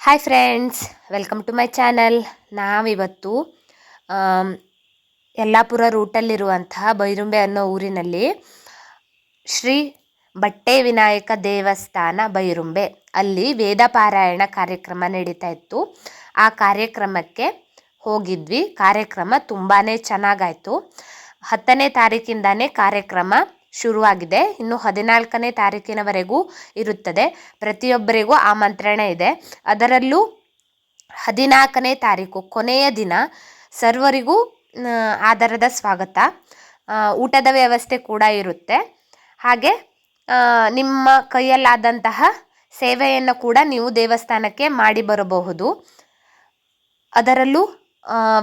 Hi friends, welcome to my channel. ನಾವಿವತ್ತು ಯಲ್ಲಾಪುರ ರೂಟಲ್ಲಿರುವಂತಹ ಬೈರುಂಬೆ ಅನ್ನೋ ಊರಿನಲ್ಲಿ ಶ್ರೀ ಬಟ್ಟೆ ವಿನಾಯಕ ದೇವಸ್ಥಾನ ಬೈರುಂಬೆ ಅಲ್ಲಿ ವೇದ ಪಾರಾಯಣ ಕಾರ್ಯಕ್ರಮ ನಡೀತಾ ಇತ್ತು. ಆ ಕಾರ್ಯಕ್ರಮಕ್ಕೆ ಹೋಗಿದ್ವಿ. ಕಾರ್ಯಕ್ರಮ ತುಂಬಾ ಚೆನ್ನಾಗಾಯಿತು. 10ನೇ ತಾರೀಕಿಂದಾನೇ ಕಾರ್ಯಕ್ರಮ ಶುರುವಾಗಿದೆ. ಇನ್ನು 14ನೇ ತಾರೀಕಿನವರೆಗೂ ಇರುತ್ತದೆ. ಪ್ರತಿಯೊಬ್ಬರಿಗೂ ಆಮಂತ್ರಣ ಇದೆ. ಅದರಲ್ಲೂ 14ನೇ ತಾರೀಕು ಕೊನೆಯ ದಿನ ಸರ್ವರಿಗೂ ಆದರದ ಸ್ವಾಗತ, ಊಟದ ವ್ಯವಸ್ಥೆ ಕೂಡ ಇರುತ್ತೆ. ಹಾಗೆ ನಿಮ್ಮ ಕೈಯಲ್ಲಾದಂತಹ ಸೇವೆಯನ್ನು ಕೂಡ ನೀವು ದೇವಸ್ಥಾನಕ್ಕೆ ಮಾಡಿ ಬರಬಹುದು. ಅದರಲ್ಲೂ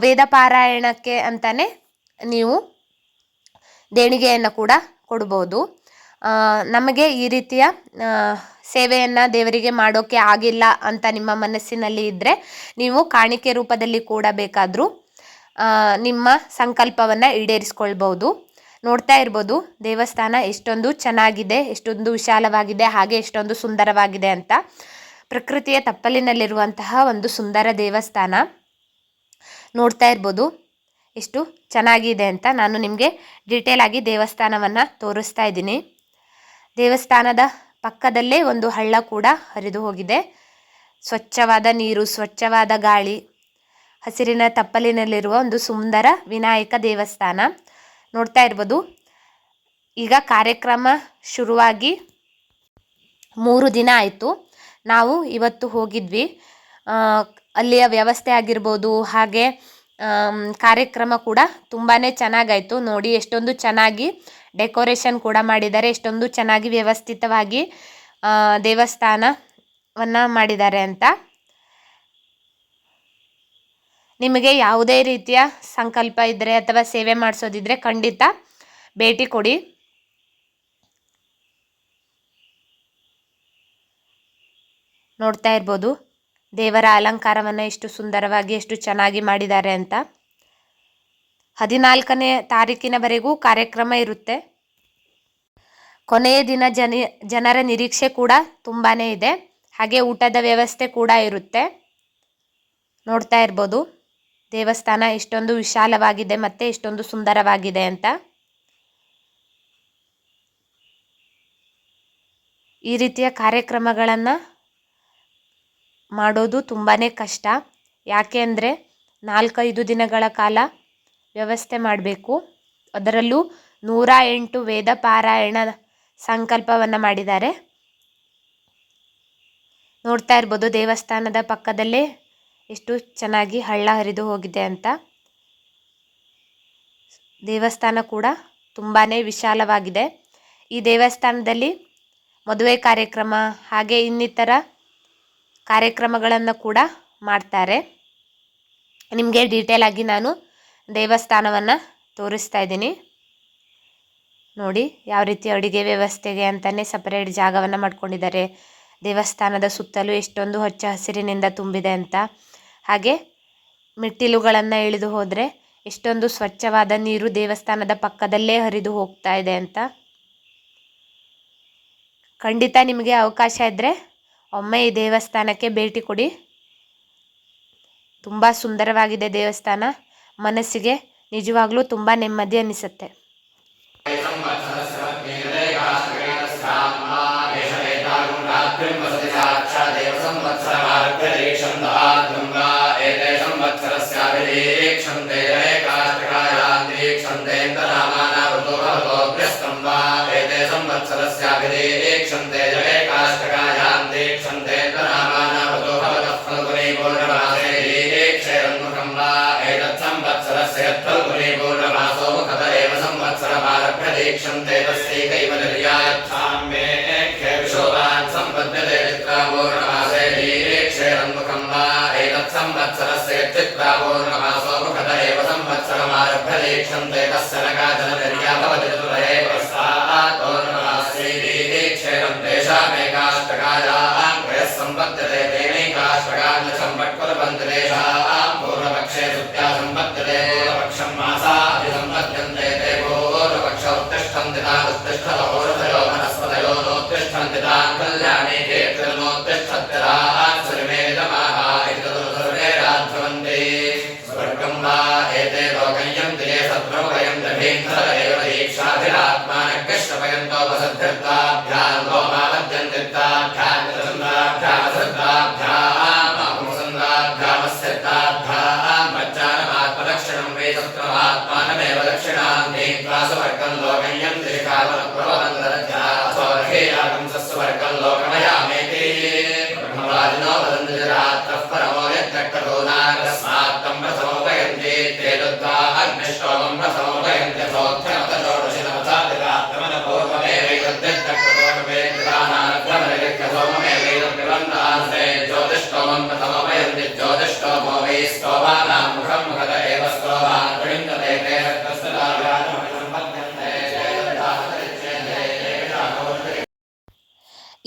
ವೇದ ಪಾರಾಯಣಕ್ಕೆ ಅಂತಾನೆ ನೀವು ದೇಣಿಗೆಯನ್ನು ಕೂಡ ಕೊಡ್ಬೋದು. ನಮಗೆ ಈ ರೀತಿಯ ಸೇವೆಯನ್ನು ದೇವರಿಗೆ ಮಾಡೋಕ್ಕೆ ಆಗಿಲ್ಲ ಅಂತ ನಿಮ್ಮ ಮನಸ್ಸಿನಲ್ಲಿ ಇದ್ದರೆ ನೀವು ಕಾಣಿಕೆ ರೂಪದಲ್ಲಿ ಕೂಡ ಬೇಕಾದರೂ ನಿಮ್ಮ ಸಂಕಲ್ಪವನ್ನು ಈಡೇರಿಸ್ಕೊಳ್ಬೋದು. ನೋಡ್ತಾ ಇರ್ಬೋದು ದೇವಸ್ಥಾನ ಎಷ್ಟೊಂದು ಚೆನ್ನಾಗಿದೆ, ಎಷ್ಟೊಂದು ವಿಶಾಲವಾಗಿದೆ, ಹಾಗೆ ಎಷ್ಟೊಂದು ಸುಂದರವಾಗಿದೆ ಅಂತ. ಪ್ರಕೃತಿಯ ತಪ್ಪಲಿನಲ್ಲಿರುವಂತಹ ಒಂದು ಸುಂದರ ದೇವಸ್ಥಾನ. ನೋಡ್ತಾ ಇರ್ಬೋದು ಎಷ್ಟು ಚೆನ್ನಾಗಿದೆ ಅಂತ. ನಾನು ನಿಮಗೆ ಡೀಟೇಲ್ ಆಗಿ ದೇವಸ್ಥಾನವನ್ನು ತೋರಿಸ್ತಾ ಇದ್ದೀನಿ. ದೇವಸ್ಥಾನದ ಪಕ್ಕದಲ್ಲೇ ಒಂದು ಹಳ್ಳ ಕೂಡ ಹರಿದು ಹೋಗಿದೆ. ಸ್ವಚ್ಛವಾದ ನೀರು, ಸ್ವಚ್ಛವಾದ ಗಾಳಿ, ಹಸಿರಿನ ತಪ್ಪಲಿನಲ್ಲಿರುವ ಒಂದು ಸುಂದರ ವಿನಾಯಕ ದೇವಸ್ಥಾನ. ನೋಡ್ತಾ ಇರ್ಬೋದು. ಈಗ ಕಾರ್ಯಕ್ರಮ ಶುರುವಾಗಿ 3 ದಿನ ಆಯಿತು. ನಾವು ಇವತ್ತು ಹೋಗಿದ್ವಿ. ಅಲ್ಲಿಯ ವ್ಯವಸ್ಥೆ ಆಗಿರ್ಬೋದು, ಹಾಗೆ ಕಾರ್ಯಕ್ರಮ ಕೂಡ ತುಂಬಾ ಚೆನ್ನಾಗಾಯಿತು. ನೋಡಿ ಎಷ್ಟೊಂದು ಚೆನ್ನಾಗಿ ಡೆಕೋರೇಷನ್ ಕೂಡ ಮಾಡಿದ್ದಾರೆ, ಎಷ್ಟೊಂದು ಚೆನ್ನಾಗಿ ವ್ಯವಸ್ಥಿತವಾಗಿ ದೇವಸ್ಥಾನವನ್ನು ಮಾಡಿದ್ದಾರೆ ಅಂತ. ನಿಮಗೆ ಯಾವುದೇ ರೀತಿಯ ಸಂಕಲ್ಪ ಇದ್ದರೆ ಅಥವಾ ಸೇವೆ ಮಾಡಿಸೋದಿದ್ರೆ ಖಂಡಿತ ಭೇಟಿ ಕೊಡಿ. ನೋಡ್ತಾ ಇರ್ಬೋದು ದೇವರ ಅಲಂಕಾರವನ್ನು ಎಷ್ಟು ಸುಂದರವಾಗಿ, ಎಷ್ಟು ಚೆನ್ನಾಗಿ ಮಾಡಿದ್ದಾರೆ ಅಂತ. 14ನೇ ತಾರೀಕಿನವರೆಗೂ ಕಾರ್ಯಕ್ರಮ ಇರುತ್ತೆ. ಕೊನೆಯ ದಿನ ಜನರ ನಿರೀಕ್ಷೆ ಕೂಡ ತುಂಬಾ ಇದೆ. ಹಾಗೆ ಊಟದ ವ್ಯವಸ್ಥೆ ಕೂಡ ಇರುತ್ತೆ. ನೋಡ್ತಾ ಇರ್ಬೋದು ದೇವಸ್ಥಾನ ಎಷ್ಟೊಂದು ವಿಶಾಲವಾಗಿದೆ ಮತ್ತು ಎಷ್ಟೊಂದು ಸುಂದರವಾಗಿದೆ ಅಂತ. ಈ ರೀತಿಯ ಕಾರ್ಯಕ್ರಮಗಳನ್ನು ಮಾಡೋದು ತುಂಬಾ ಕಷ್ಟ. ಯಾಕೆ ಅಂದರೆ 4-5 ದಿನಗಳ ಕಾಲ ವ್ಯವಸ್ಥೆ ಮಾಡಬೇಕು. ಅದರಲ್ಲೂ 108 ವೇದ ಪಾರಾಯಣ ಸಂಕಲ್ಪವನ್ನು ಮಾಡಿದ್ದಾರೆ. ನೋಡ್ತಾ ಇರ್ಬೋದು ದೇವಸ್ಥಾನದ ಪಕ್ಕದಲ್ಲೇ ಎಷ್ಟು ಚೆನ್ನಾಗಿ ಹಳ್ಳ ಹರಿದು ಹೋಗಿದೆ ಅಂತ. ದೇವಸ್ಥಾನ ಕೂಡ ತುಂಬಾ ವಿಶಾಲವಾಗಿದೆ. ಈ ದೇವಸ್ಥಾನದಲ್ಲಿ ಮದುವೆ ಕಾರ್ಯಕ್ರಮ ಹಾಗೆ ಇನ್ನಿತರ ಕಾರ್ಯಕ್ರಮಗಳನ್ನು ಕೂಡ ಮಾಡ್ತಾರೆ. ನಿಮಗೆ ಡೀಟೇಲ್ ಆಗಿ ನಾನು ದೇವಸ್ಥಾನವನ್ನು ತೋರಿಸ್ತಾ ಇದ್ದೀನಿ. ನೋಡಿ ಯಾವ ರೀತಿ ಅಡುಗೆ ವ್ಯವಸ್ಥೆಗೆ ಅಂತಲೇ ಸಪರೇಟ್ ಜಾಗವನ್ನು ಮಾಡ್ಕೊಂಡಿದ್ದಾರೆ. ದೇವಸ್ಥಾನದ ಸುತ್ತಲೂ ಎಷ್ಟೊಂದು ಹಚ್ಚ ಹಸಿರಿನಿಂದ ತುಂಬಿದೆ ಅಂತ. ಹಾಗೆ ಮೆಟ್ಟಿಲುಗಳನ್ನು ಇಳಿದು ಹೋದರೆ ಎಷ್ಟೊಂದು ಸ್ವಚ್ಛವಾದ ನೀರು ದೇವಸ್ಥಾನದ ಪಕ್ಕದಲ್ಲೇ ಹರಿದು ಹೋಗ್ತಾ ಇದೆ ಅಂತ. ಖಂಡಿತ ನಿಮಗೆ ಅವಕಾಶ ಇದ್ದರೆ ಒಮ್ಮೆ ಈ ದೇವಸ್ಥಾನಕ್ಕೆ ಭೇಟಿ ಕೊಡಿ. ತುಂಬ ಸುಂದರವಾಗಿದೆ ದೇವಸ್ಥಾನ. ಮನಸ್ಸಿಗೆ ನಿಜವಾಗ್ಲೂ ತುಂಬ ನೆಮ್ಮದಿ ಅನ್ನಿಸುತ್ತೆ. कल्याणे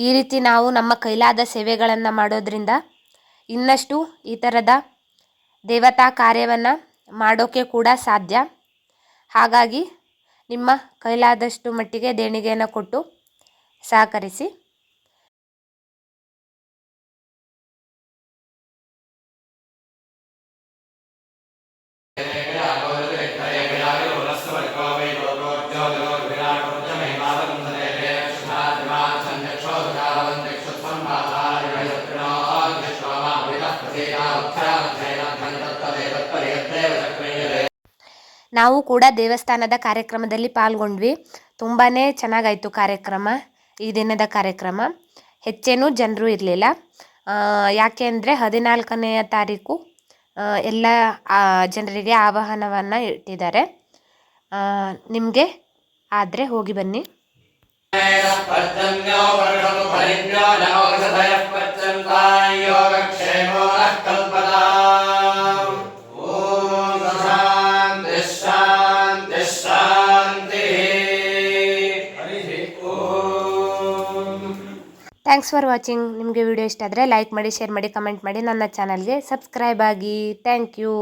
ಈ ರೀತಿ ನಾವು ನಮ್ಮ ಕೈಲಾದ ಸೇವೆಗಳನ್ನು ಮಾಡೋದ್ರಿಂದ ಇನ್ನಷ್ಟು ಈ ಥರದ ದೇವತಾ ಕಾರ್ಯವನ್ನು ಮಾಡೋಕ್ಕೆ ಕೂಡ ಸಾಧ್ಯ. ಹಾಗಾಗಿ ನಿಮ್ಮ ಕೈಲಾದಷ್ಟು ಮಟ್ಟಿಗೆ ದೇಣಿಗೆಯನ್ನು ಕೊಟ್ಟು ಸಹಕರಿಸಿ. ನಾವು ಕೂಡ ದೇವಸ್ಥಾನದ ಕಾರ್ಯಕ್ರಮದಲ್ಲಿ ಪಾಲ್ಗೊಂಡ್ವಿ. ತುಂಬಾ ಚೆನ್ನಾಗಾಯಿತು ಕಾರ್ಯಕ್ರಮ. ಈ ದಿನದ ಕಾರ್ಯಕ್ರಮ ಹೆಚ್ಚೇನೂ ಜನರು ಇರಲಿಲ್ಲ. ಯಾಕೆ ಅಂದರೆ 14ನೇ ತಾರೀಕು ಎಲ್ಲ ಜನರಿಗೆ ಆಹ್ವಾನವನ್ನು ಇಟ್ಟಿದ್ದಾರೆ. ನಿಮಗೆ ಆದರೆ ಹೋಗಿ ಬನ್ನಿ. Thanks for watching. ನಿಮಗೆ ವಿಡಿಯೋ ಇಷ್ಟ ಆದರೆ ಲೈಕ್ ಮಾಡಿ, ಶೇರ್ ಮಾಡಿ, ಕಮೆಂಟ್ ಮಾಡಿ. ನನ್ನ ಚಾನಲ್ಗೆ ಸಬ್ಸ್ಕ್ರೈಬ್ ಆಗಿ. Thank you.